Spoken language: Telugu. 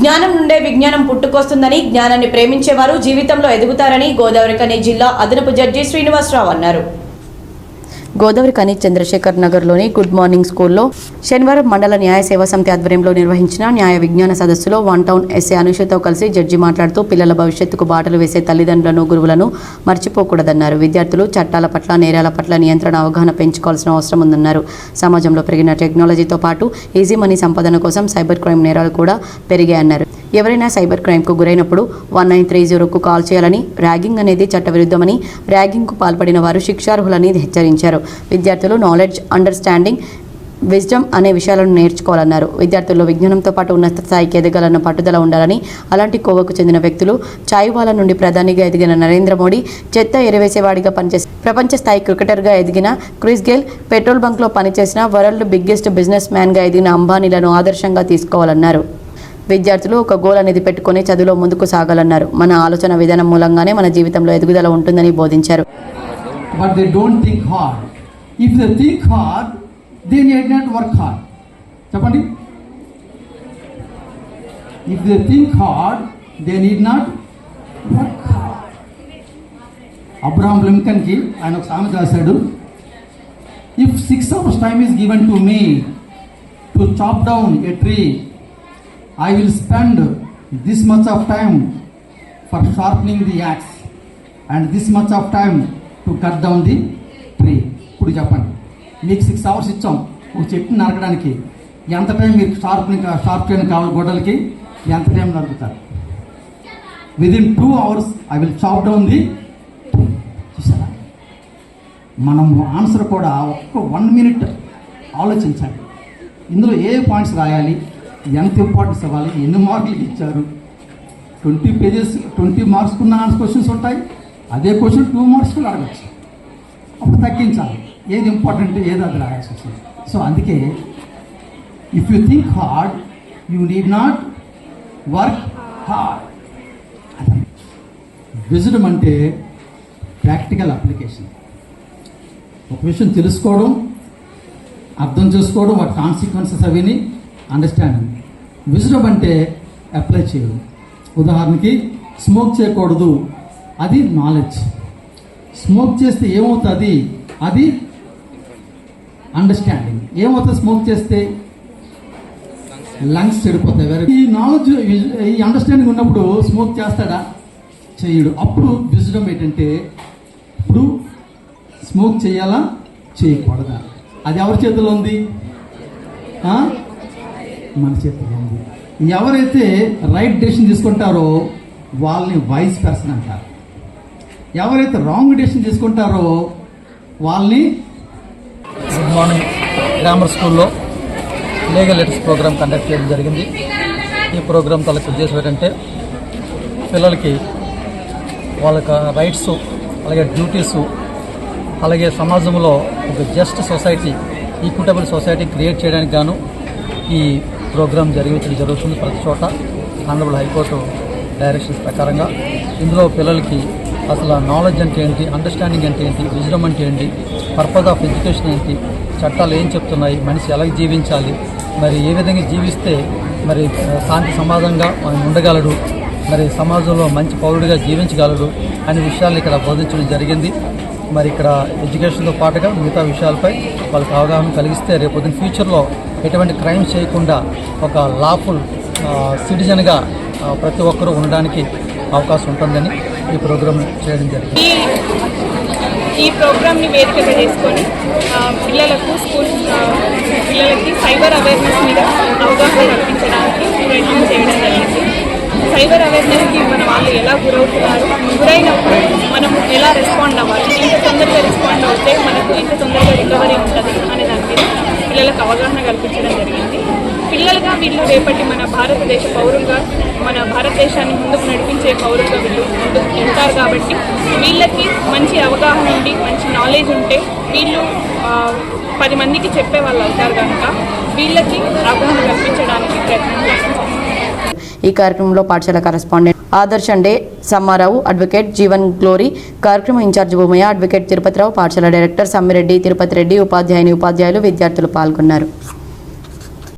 జ్ఞానం నుండే విజ్ఞానం పుట్టుకొస్తుందని, జ్ఞానాన్ని ప్రేమించేవారు జీవితంలో ఎదుగుతారని గోదావరిఖని జిల్లా అదనపు జడ్జి శ్రీనివాసరావు అన్నారు. గోదావరిఖని చంద్రశేఖర్ నగర్లోని గుడ్ మార్నింగ్ స్కూల్లో శనివారం మండల న్యాయ సేవా సమితి ఆధ్వర్యంలో నిర్వహించిన న్యాయ విజ్ఞాన సదస్సులో వన్ టౌన్ ఎస్ఏ అనుషతో కలిసి జడ్జి మాట్లాడుతూ పిల్లల భవిష్యత్తుకు బాటలు వేసే తల్లిదండ్రులను, గురువులను మర్చిపోకూడదన్నారు. విద్యార్థులు చట్టాల పట్ల, నేరాల పట్ల నియంత్రణ అవగాహన పెంచుకోవాల్సిన అవసరం ఉందన్నారు. సమాజంలో పెరిగిన టెక్నాలజీతో పాటు ఈజీ మనీ సంపాదన కోసం సైబర్ క్రైమ్ నేరాలు కూడా పెరిగాయన్నారు. ఎవరైనా సైబర్ క్రైమ్కు గురైనప్పుడు 1930కు కాల్ చేయాలని, ర్యాగింగ్ అనేది చట్టవిరుద్ధమని, ర్యాగింగ్కు పాల్పడిన వారు శిక్షార్హులని హెచ్చరించారు. విద్యార్థులు నాలెడ్జ్, అండర్స్టాండింగ్, విజ్డమ్ అనే విషయాలను నేర్చుకోవాలన్నారు. విద్యార్థుల్లో విజ్ఞానంతో పాటు ఉన్నత స్థాయికి ఎదగాలన్న పట్టుదల ఉండాలని, అలాంటి కోవకు చెందిన వ్యక్తులు చాయ్వాలా నుండి ప్రధానిగా ఎదిగిన నరేంద్ర మోడీ, చెత్త ఎరవేసేవాడిగా పనిచేసి ప్రపంచ స్థాయి క్రికెటర్గా ఎదిగిన క్రిస్ గేల్, పెట్రోల్ బంక్లో పనిచేసిన వరల్డ్ బిగ్గెస్ట్ బిజినెస్ మ్యాన్గా ఎదిగిన అంబానీలను ఆదర్శంగా తీసుకోవాలన్నారు. విద్యార్థులు ఒక గోల్ అనేది పెట్టుకొని చదువులో ముందుకు సాగాలన్నారు. మన ఆలోచన విధానం మూలంగానే మన జీవితంలో ఎదుగుదల ఉంటుందని బోధించారు. But they don't think hard. If they think hard, they need not work hard. చెప్పండి. If they think hard, they need not work hard. Abraham Lincoln కి ఆయన ఒక సామెత రాశాడు. If 6 hours time is given to me to chop down a tree, I will spend this much of time for sharpening the axe and this much of time to cut down the tree. ఇప్పుడు చెప్పండి, మీకు 6 hours ఇచ్చాం ఒక చెట్టుని నరకడానికి, ఎంత టైం మీరు షార్ప్ చేయడం కావాలి, గొడ్డలకి ఎంత టైం నరుకుతారు? Within 2 hours I will chop down the tree. చూసారా, మనం ఆన్సర్ కూడా ఒక్క 1 minute ఆలోచించాలి. ఇందులో ఏ పాయింట్స్ రాయాలి, ఎంత ఇంపార్టెన్స్ ఇవ్వాలి, ఎన్ని మార్కులకి ఇచ్చారు, 20 pages 20 మార్క్స్ ఉన్న క్వశ్చన్స్ ఉంటాయి, అదే క్వశ్చన్ 2 మార్క్స్ కూడా అడగచ్చు. అప్పుడు తగ్గించాలి, ఏది ఇంపార్టెంట్ ఏది అది రాయాల్సి వస్తుంది. సో అందుకే if you think hard you need not work hard. Wisdom అంటే ప్రాక్టికల్ అప్లికేషన్. ఒక విషయం తెలుసుకోవడం, అర్థం చేసుకోవడం, వాటి కాన్సిక్వెన్సెస్ అవిని అండర్స్టాండింగ్. విజ్డమ్ అంటే అప్లై చేయడం. ఉదాహరణకి స్మోక్ చేయకూడదు, అది నాలెడ్జ్. స్మోక్ చేస్తే ఏమవుతుంది, అది అండర్స్టాండింగ్. ఏమవుతుంది స్మోక్ చేస్తే? లంగ్స్ చెడిపోతాయి. ఈ నాలెడ్జ్, ఈ అండర్స్టాండింగ్ ఉన్నప్పుడు స్మోక్ చేస్తాడా? చేయడు. అప్పుడు విజ్డమ్ ఏంటంటే, ఇప్పుడు స్మోక్ చేయాలా చేయకూడదా, అది ఎవరి చేతిలో ఉంది? మన చేతిలో ఉంది. ఎవరైతే రైట్ డెసిషన్ తీసుకుంటారో వాళ్ళని వైస్ పర్సన్ అంటారు. ఎవరైతే రాంగ్ డెసిషన్ తీసుకుంటారో వాళ్ళని. గుడ్ మార్నింగ్ గ్రామర్ స్కూల్లో లీగల్ లెటర్స్ ప్రోగ్రామ్ కండక్ట్ చేయడం జరిగింది. ఈ ప్రోగ్రామ్ తలకు ఉద్దేశం ఏంటంటే, పిల్లలకి వాళ్ళకి రైట్స్, అలాగే డ్యూటీస్, అలాగే సమాజంలో ఒక just society, equitable society create చేయడానికి గాను ఈ ప్రోగ్రాం జరుగుతుంది ప్రతి చోట. ఆనరబుల్ హైకోర్టు డైరెక్షన్స్ ప్రకారంగా ఇందులో పిల్లలకి అసలు నాలెడ్జ్ అంటే ఏంటి, అండర్స్టాండింగ్ అంటే ఏంటి, విజ్డమ్ అంటే ఏంటి, పర్పస్ ఆఫ్ ఎడ్యుకేషన్ ఏంటి, చట్టాలు ఏం చెప్తున్నాయి, మనిషి ఎలా జీవించాలి, మరి ఏ విధంగా జీవిస్తే మరి శాంతి సమాజంగా మనం ఉండగలడు, మరి సమాజంలో మంచి పౌరుడిగా జీవించగలడు అనే విషయాలు ఇక్కడ బోధించడం జరిగింది. మరి ఇక్కడ ఎడ్యుకేషన్తో పాటుగా మిగతా విషయాలపై వాళ్ళకి అవగాహన కలిగిస్తే రేపొద్దున ఫ్యూచర్లో ఎటువంటి క్రైమ్ చేయకుండా ఒక లాఫుల్ సిటిజన్గా ప్రతి ఒక్కరూ ఉండడానికి అవకాశం ఉంటుందని ఈ ప్రోగ్రామ్ చేయడం జరిగింది. ఈ ప్రోగ్రామ్ని వేదికగా చేసుకొని పిల్లలకి సైబర్ అవేర్నెస్ మీద అవగాహన కల్పించడానికి ప్రయత్నం చేయడం జరిగింది. సైబర్ అవేర్నెస్కి మన వాళ్ళు ఎలా గురవుతున్నారు, గురైనప్పుడు మనం ఎలా రెస్పాండ్ అవ్వాలి, ఎంత తొందరగా రెస్పాండ్ అవుతే మనకు ఎంత తొందరగా రికవరీ ఉంటుంది అనే దాని మీద పిల్లలకు అవగాహన కల్పించడం జరిగింది. పిల్లలుగా వీళ్ళు రేపటి మన భారతదేశ పౌరులుగా, మన భారతదేశాన్ని ముందుకు నడిపించే పౌరులుగా వీళ్ళు ముందుకు వెళ్తారు. కాబట్టి వీళ్ళకి మంచి అవగాహన ఉండి, మంచి నాలెడ్జ్ ఉంటే వీళ్ళు 10 మందికి చెప్పే వాళ్ళు అవుతారు. కనుక వీళ్ళకి అవగాహన కల్పించడానికి ప్రయత్నం చేస్తాం. ఈ కార్యక్రమంలో పాఠశాల correspondent Adarsh day Sammarao, advocate Jeevan glory, కార్యక్రమ ఇన్ఛార్జ్ భూమయ్య, అడ్వకేట్ తిరుపతిరావు, పాఠశాల డైరెక్టర్ సమ్మిరెడ్డి, తిరుపతి రెడ్డి, ఉపాధ్యాయులు, విద్యార్థులు పాల్గొన్నారు.